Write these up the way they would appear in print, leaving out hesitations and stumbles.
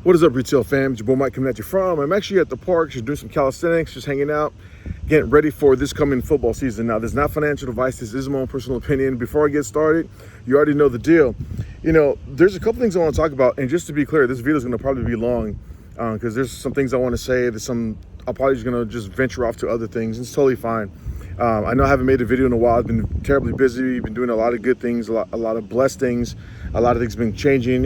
What is up, retail fam? It's your boy Mike coming at you from. I'm actually at the park, just doing some calisthenics, just hanging out, getting ready for this coming football season. Now, this is not financial advice. This is my own personal opinion. Before I get started, you already know the deal. You know, there's a couple things I want to talk about. And just to be clear, this video is going to probably be long because there's some things I want to say. I'm probably just going to just venture off to other things. It's totally fine. I know I haven't made a video in a while. I've been terribly busy. Been doing a lot of good things, a lot of blessed things. A lot of things been changing,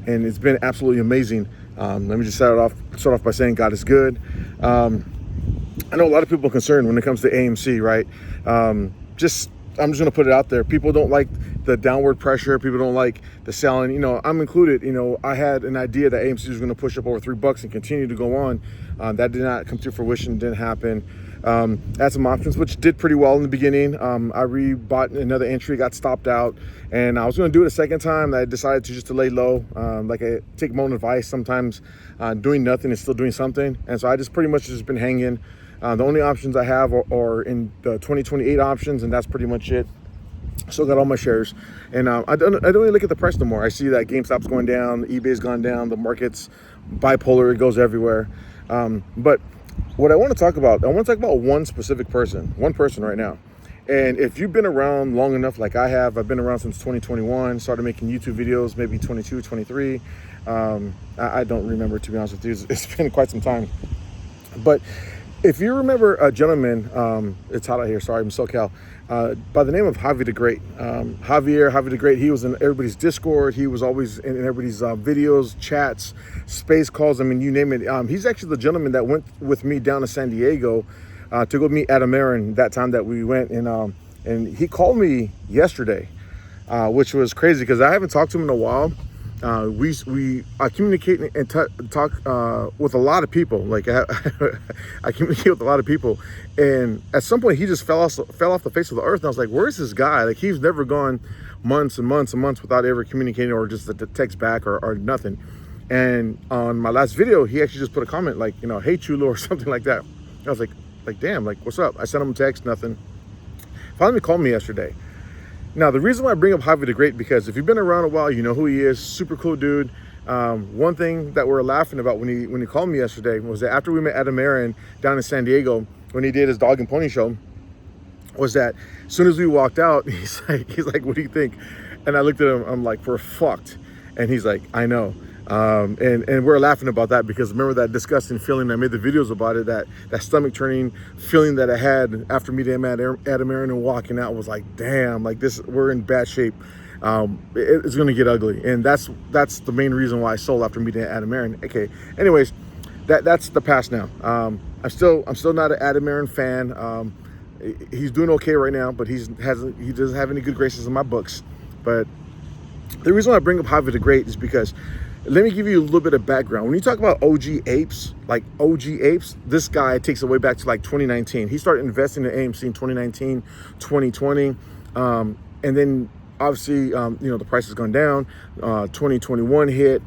and it's been absolutely amazing. Let me just start off by saying God is good. I know a lot of people are concerned when it comes to AMC, right? I'm just gonna put it out there. People don't like the downward pressure. People don't like the selling. You know, I'm included. You know, I had an idea that AMC was gonna push up over $3 and continue to go on. That did not come to fruition. Didn't happen. Had some options, which did pretty well in the beginning. I rebought another entry, got stopped out, and I was going to do it a second time. I decided to lay low. Like I take my own advice. Sometimes doing nothing is still doing something, and so I just pretty much just been hanging. The only options I have are in the 2028 options, and that's pretty much it. Still got all my shares, and I don't really look at the price no more. I see that GameStop's going down, eBay's gone down, the market's bipolar, it goes everywhere. But what I want to talk about one specific person, one person right now. And if you've been around long enough, like I have, I've been around since 2021, started making YouTube videos, maybe 22, 23. I don't remember, to be honest with you. It's been quite some time. But if you remember a gentleman, it's hot out here, sorry, I'm SoCal, by the name of Jav the Great. Jav the Great, he was in everybody's Discord. He was always in everybody's videos, chats, space calls. I mean, you name it. He's actually the gentleman that went with me down to San Diego to go meet Adam Aaron that time that we went. And he called me yesterday, which was crazy because I haven't talked to him in a while. I communicate and talk with a lot of people. Like I communicate with a lot of people, and at some point he just fell off the face of the earth. And I was like, "Where's this guy?" Like he's never gone months and months and months without ever communicating or just a text back or nothing. And on my last video, he actually just put a comment like, you know, "Hey Chulo" or something like that. I was like, damn, like what's up? I sent him a text, nothing. Finally called me yesterday. Now, the reason why I bring up Jav the Great, because if you've been around a while, you know who he is. Super cool dude. One thing that we're laughing about when he called me yesterday was that after we met Adam Aaron down in San Diego, when he did his dog and pony show, was that as soon as we walked out, he's like, "What do you think?" And I looked at him, I'm like, "We're fucked." And he's like, "I know." And we're laughing about that because remember that disgusting feeling, I made the videos about it, that stomach turning feeling that I had after meeting Adam Aaron and walking out was like, damn, like we're in bad shape. It's going to get ugly. And that's the main reason why I sold after meeting Adam Aaron. Okay. Anyways, that's the past now. I'm still not an Adam Aaron fan. He's doing okay right now, but he doesn't have any good graces in my books. But the reason why I bring up Jav the Great is because let me give you a little bit of background. When you talk about OG apes, this guy takes it way back to like 2019. He started investing in AMC in 2019, 2020. And then obviously, the price has gone down. 2021 hit,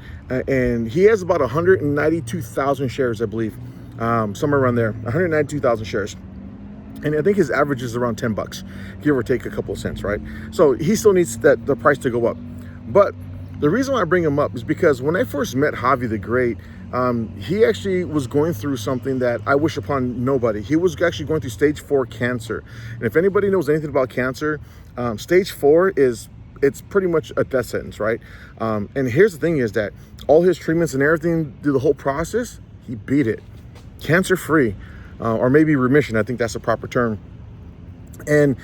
and he has about 192,000 shares, I believe, somewhere around there, 192,000 shares. And I think his average is around $10, give or take a couple of cents, right? So he still needs the price to go up. But the reason why I bring him up is because when I first met Jav the Great, he actually was going through something that I wish upon nobody. He was actually going through stage 4 cancer. And if anybody knows anything about cancer, stage 4 it's pretty much a death sentence, right? And here's the thing is that all his treatments and everything through the whole process, he beat it. Cancer free, or maybe remission. I think that's the proper term. And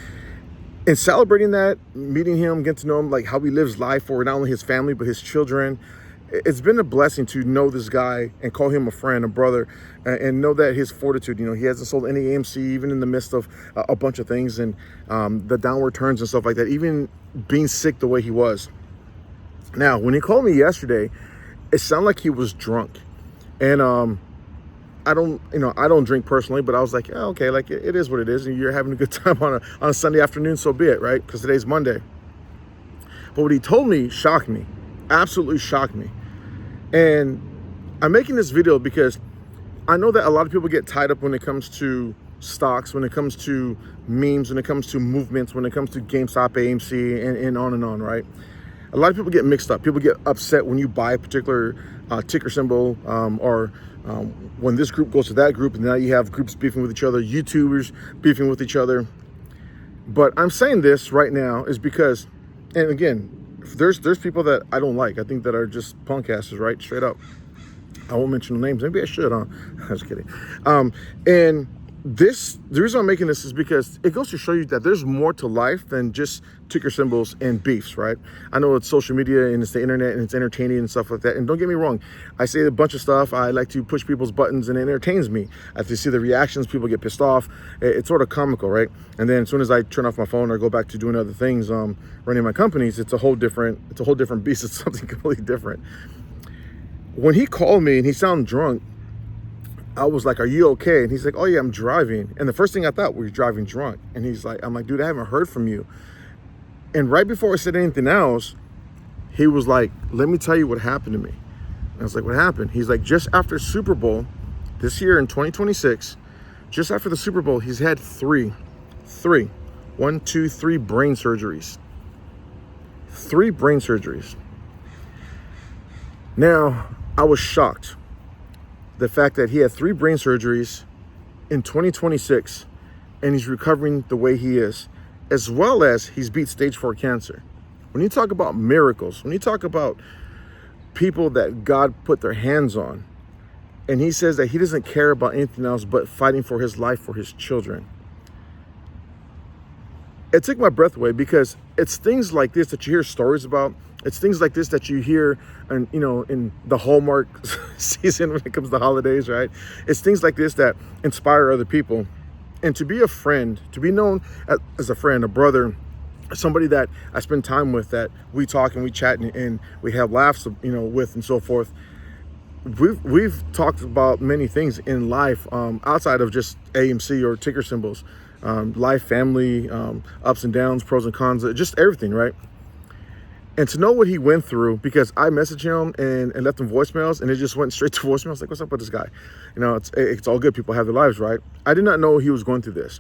in celebrating that, meeting him, getting to know him, like how he lives life for not only his family, but his children, it's been a blessing to know this guy and call him a friend, a brother, and know that his fortitude, you know, he hasn't sold any AMC, even in the midst of a bunch of things and the downward turns and stuff like that, even being sick the way he was. Now, when he called me yesterday, it sounded like he was drunk. And I don't drink personally, but I was like, yeah, okay, like it is what it is. And you're having a good time on a Sunday afternoon, so be it, right? Because today's Monday. But what he told me shocked me, absolutely shocked me. And I'm making this video because I know that a lot of people get tied up when it comes to stocks, when it comes to memes, when it comes to movements, when it comes to GameStop, AMC, and on, right? A lot of people get mixed up. People get upset when you buy a particular ticker symbol, or when this group goes to that group, and now you have groups beefing with each other, YouTubers beefing with each other. But I'm saying this right now is because, and again, there's people that I don't like. I think that are just punkasters, right? Straight up. I won't mention the names. Maybe I should, huh? I was kidding. And the reason I'm making this is because it goes to show you that there's more to life than just ticker symbols and beefs, right? I know it's social media and it's the internet and it's entertaining and stuff like that. And don't get me wrong, I say a bunch of stuff. I like to push people's buttons and it entertains me. As you see the reactions, people get pissed off. It's sort of comical, right? And then as soon as I turn off my phone or go back to doing other things, running my companies, it's a whole different beast. It's something completely different. When he called me and he sounded drunk, I was like, "Are you okay?" And he's like, "Oh yeah, I'm driving." And the first thing I thought, "Were you driving drunk?" And he's like, I'm like, "Dude, I haven't heard from you." And right before I said anything else, he was like, "Let me tell you what happened to me." And I was like, "What happened?" He's like, "Just after Super Bowl this year in 2026, just after the Super Bowl, he's had three brain surgeries. 3 brain surgeries. Now, I was shocked. The fact that he had 3 brain surgeries in 2026 and he's recovering the way he is, as well as he's beat stage 4 cancer. When you talk about miracles, when you talk about people that God put their hands on, and he says that he doesn't care about anything else but fighting for his life, for his children. It took my breath away because it's things like this that you hear stories about. It's things like this that you hear, and in the Hallmark season when it comes to holidays, right? It's things like this that inspire other people. And to be a friend, to be known as a friend, a brother, somebody that I spend time with, that we talk and we chat and we have laughs, with and so forth. We've talked about many things in life outside of just AMC or ticker symbols, life, family, ups and downs, pros and cons, just everything, right? And to know what he went through, because I messaged him and left him voicemails, and it just went straight to voicemail. I was like, "What's up with this guy?" It's all good. People have their lives, right? I did not know he was going through this.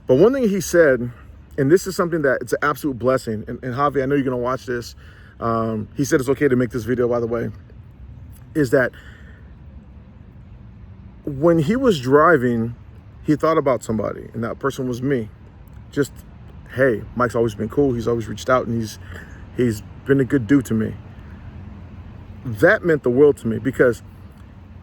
But one thing he said, and this is something that it's an absolute blessing. And Javi, I know you're going to watch this. He said it's okay to make this video, by the way, is that when he was driving, he thought about somebody, and that person was me. Just, hey, Mike's always been cool. He's always reached out, and he's been a good dude to me. That meant the world to me, because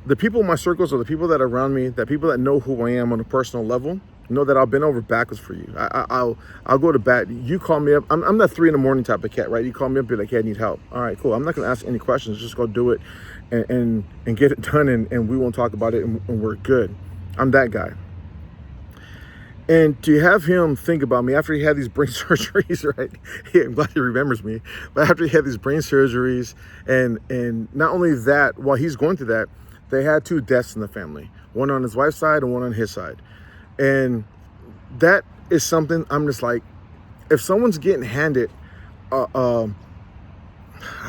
the people in my circles, or the people that are around me, that people that know who I am on a personal level, know that I'll bend over backwards for you. I'll go to bat. You call me up. I'm that 3 a.m. type of cat, right? You call me up, be like, "Hey, I need help." All right, cool. I'm not going to ask any questions. Just go do it and get it done, and we won't talk about it, and we're good. I'm that guy. And to have him think about me after he had these brain surgeries, right? I'm glad he remembers me. But after he had these brain surgeries, and not only that, while he's going through that, they had 2 deaths in the family. One on his wife's side and one on his side. And that is something I'm just like, if someone's getting handed, I don't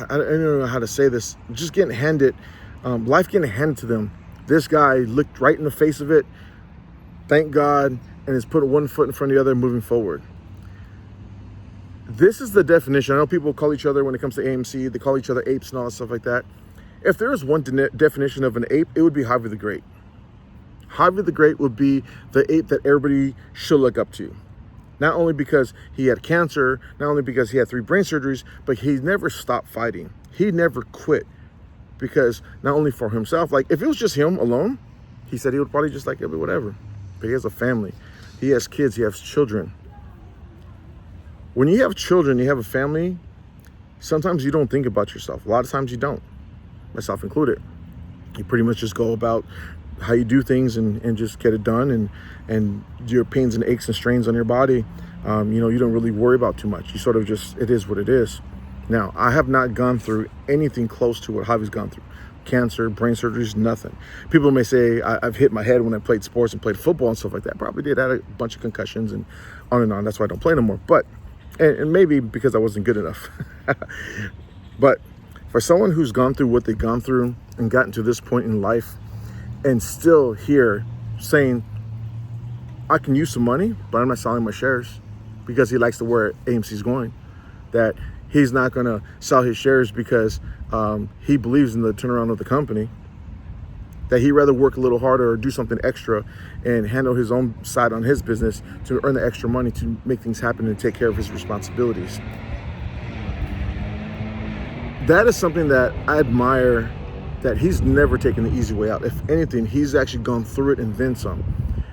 know how to say this, just getting handed, life getting handed to them. This guy looked right in the face of it, thank God, and has put one foot in front of the other, moving forward. This is the definition. I know people call each other, when it comes to AMC, they call each other apes and all that stuff like that. If there is one definition of an ape, it would be Jav the Great. Jav the Great would be the ape that everybody should look up to. Not only because he had cancer, not only because he had 3 brain surgeries, but he never stopped fighting. He never quit, because not only for himself, like if it was just him alone, he said he would probably just like, whatever. But he has a family. He has kids. He has children. When you have children, you have a family, sometimes you don't think about yourself. A lot of times you don't, myself included. You pretty much just go about how you do things and just get it done, and your pains and aches and strains on your body, you don't really worry about too much. You sort of just, it is what it is. Now, I have not gone through anything close to what Javi's gone through. Cancer, brain surgeries, nothing. People may say I've hit my head when I played sports and played football and stuff like that. Probably did. I had a bunch of concussions and on and on. That's why I don't play no more. But, and maybe because I wasn't good enough. But for someone who's gone through what they've gone through and gotten to this point in life, and still here saying, I can use some money, but I'm not selling my shares, because he likes to where AMC's going. That he's not going to sell his shares because he believes in the turnaround of the company, that he'd rather work a little harder or do something extra and handle his own side on his business to earn the extra money to make things happen and take care of his responsibilities. That is something that I admire, that he's never taken the easy way out. If anything, he's actually gone through it and then some.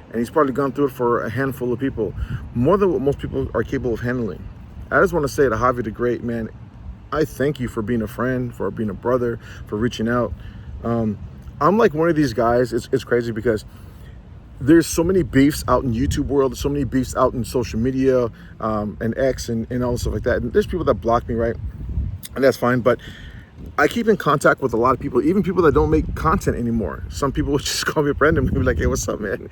And he's probably gone through it for a handful of people, more than what most people are capable of handling. I just want to say to Jav the Great, man, I thank you for being a friend, for being a brother, for reaching out. I'm like one of these guys, it's crazy because there's so many beefs out in YouTube world, there's so many beefs out in social media and X and all this stuff like that. And there's people that block me, right? And that's fine, but I keep in contact with a lot of people, even people that don't make content anymore. Some people will just call me randomly and be like, hey, what's up, man?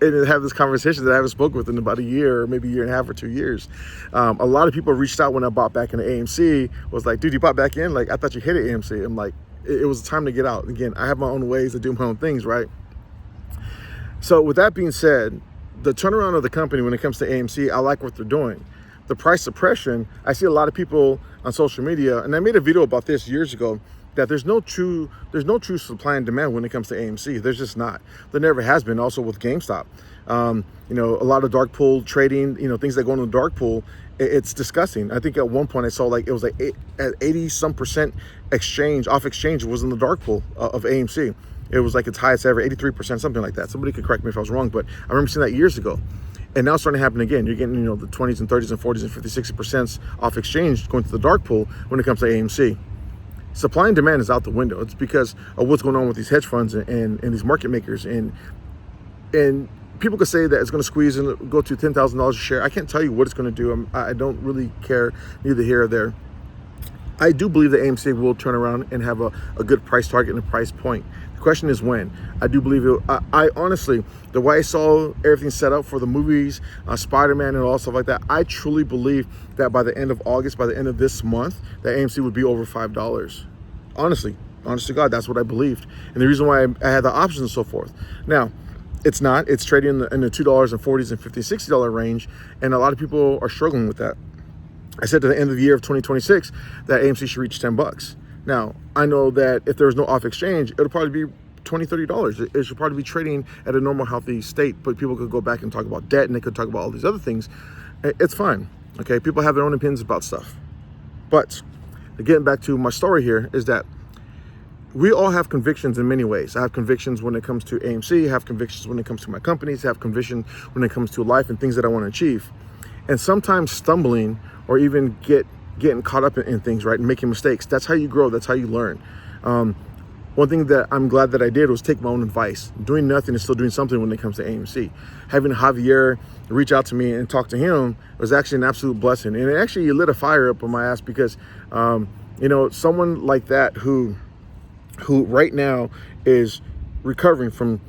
And have this conversation that I haven't spoken with in about a year or maybe a year and a half or 2 years. A lot of people reached out when I bought back into AMC, was like, dude, you bought back in? Like, I thought you hated AMC. I'm like, it was time to get out. Again, I have my own ways to do my own things, right? So with that being said, the turnaround of the company when it comes to AMC, I like what they're doing. The price suppression, I see a lot of people on social media, and I made a video about this years ago, that there's no true supply and demand when it comes to AMC. There's just not. There never has been. Also with GameStop, you know, a lot of dark pool trading, you know, things that go into the dark pool, it's disgusting. I think at one point I saw like it was like 80% off exchange was in the dark pool of AMC. It was like its highest ever, 83%, something like that. Somebody could correct me if I was wrong, but I remember seeing that years ago. And now it's starting to happen again. You're getting, you know, the 20s and 30s and 40s and 50s, 60% off exchange going to the dark pool when it comes to AMC. Supply and demand is out the window. It's because of what's going on with these hedge funds and these market makers. And people could say that it's going to squeeze and go to $10,000 a share. I can't tell you what it's going to do. I don't really care, neither here or there. I do believe that AMC will turn around and have a good price target and a price point. The question is when. I do believe it. I honestly, the way I saw everything set up for the movies, Spider-Man and all stuff like that, I truly believe that by the end of August, by the end of this month, that AMC would be over $5. Honestly, honest to God, that's what I believed. And the reason why I had the options and so forth. Now, it's not. It's trading in the $2.40s and $50, $60 range, and a lot of people are struggling with that. I said to the end of the year of 2026 that AMC should reach $10. Now, I know that if there's no off exchange, it'll probably be $20, $30. It should probably be trading at a normal, healthy state, but people could go back and talk about debt and they could talk about all these other things. It's fine, okay? People have their own opinions about stuff. But getting back to my story here is that we all have convictions in many ways. I have convictions when it comes to AMC, I have convictions when it comes to my companies, I have conviction when it comes to life and things that I want to achieve. And sometimes stumbling or even getting caught up in things, right, and making mistakes, that's how you grow, that's how you learn. One thing that I'm glad that I did was take my own advice. Doing nothing is still doing something when it comes to AMC. Having Javier reach out to me and talk to him was actually an absolute blessing. And it actually lit a fire up on my ass because, you know, someone like that who right now is recovering from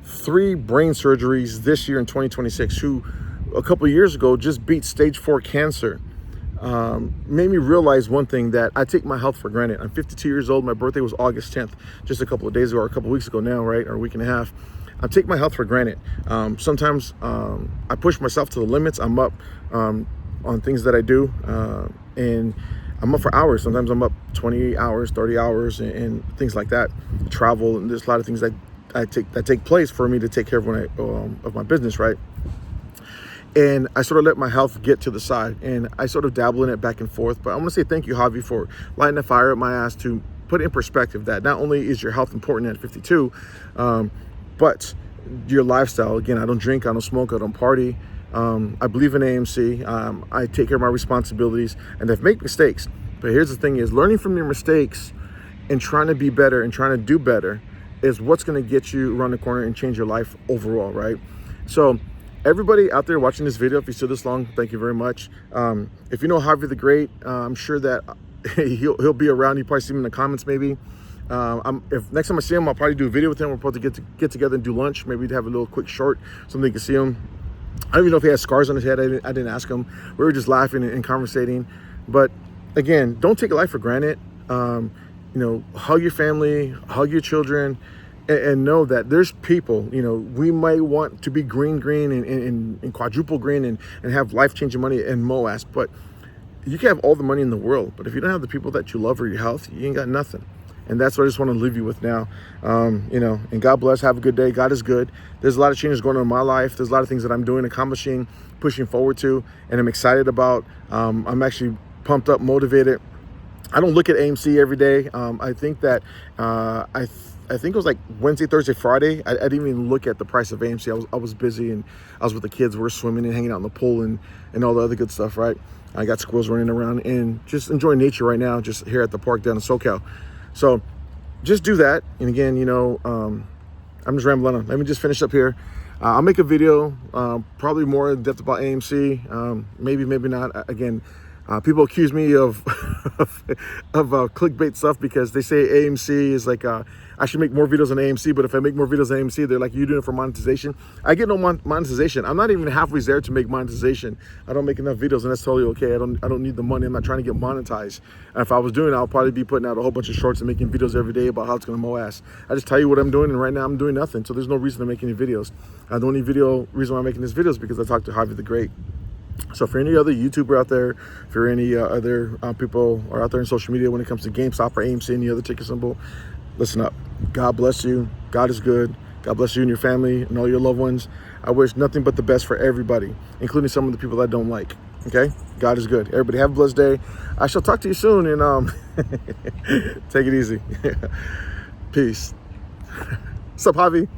3 brain surgeries this year in 2026, who a couple of years ago just beat stage 4 cancer, made me realize one thing, that I take my health for granted. I'm 52 years old. My birthday was August 10th, just a couple of days ago, or a couple of weeks ago now, right? Or a week and a half. I take my health for granted. Sometimes I push myself to the limits. I'm up on things that I do, and I'm up for hours. Sometimes I'm up 20 hours, 30 hours, and things like that. Travel, and there's a lot of things that take place for me to take care of of my business, right? And I sort of let my health get to the side, and I sort of dabble in it back and forth. But I want to say thank you, Javi, for lighting a fire up my ass to put in perspective that not only is your health important at 52, but your lifestyle. Again, I don't drink, I don't smoke, I don't party. I believe in AMC. I take care of my responsibilities, and I've made mistakes. But here's the thing is, learning from your mistakes and trying to be better and trying to do better is what's going to get you around the corner and change your life overall, right? So everybody out there watching this video, if you stood this long, thank you very much. If you know Jav the Great, I'm sure that he'll be around. You probably see him in the comments maybe. If next time I see him, I'll probably do a video with him. We're supposed to get together and do lunch. Maybe we'd have a little quick short, something you can see him. I don't even know if he has scars on his head. I didn't ask him. We were just laughing and conversating. But again, don't take life for granted. You know, hug your family, hug your children, and know that there's people, you know, we might want to be green and quadruple green and have life-changing money and MOAS, but you can have all the money in the world, but if you don't have the people that you love or your health, you ain't got nothing. And that's what I just want to leave you with now. And God bless. Have a good day. God is good. There's a lot of changes going on in my life. There's a lot of things that I'm doing, accomplishing, pushing forward to, and I'm excited about. I'm actually pumped up, motivated. I don't look at AMC every day. I think that I think it was like Wednesday, Thursday, Friday. I didn't even look at the price of AMC. I was busy, and I was with the kids. We were swimming and hanging out in the pool and all the other good stuff, right? I got squirrels running around and just enjoying nature right now, just here at the park down in SoCal. So just do that. And again, I'm just rambling on. Let me just finish up here. I'll make a video, probably more in depth about AMC. Maybe not. Again, people accuse me of clickbait stuff because they say AMC is like, I should make more videos on AMC, but if I make more videos on AMC, they're like, you doing it for monetization? I get no monetization. I'm not even halfway there to make monetization. I don't make enough videos, and that's totally okay. I don't need the money. I'm not trying to get monetized. And if I was doing it, I'll probably be putting out a whole bunch of shorts and making videos every day about how it's gonna mow ass. I just tell you what I'm doing, and right now I'm doing nothing. So there's no reason to make any videos. The only reason why I'm making this video is because I talked to Jav the Great. So for any other YouTuber out there, for any other people are out there in social media when it comes to GameStop or AMC, any other ticker symbol, listen up. God bless you. God is good. God bless you and your family and all your loved ones. I wish nothing but the best for everybody, including some of the people I don't like. Okay? God is good. Everybody have a blessed day. I shall talk to you soon, and take it easy. Peace. What's up, Javi?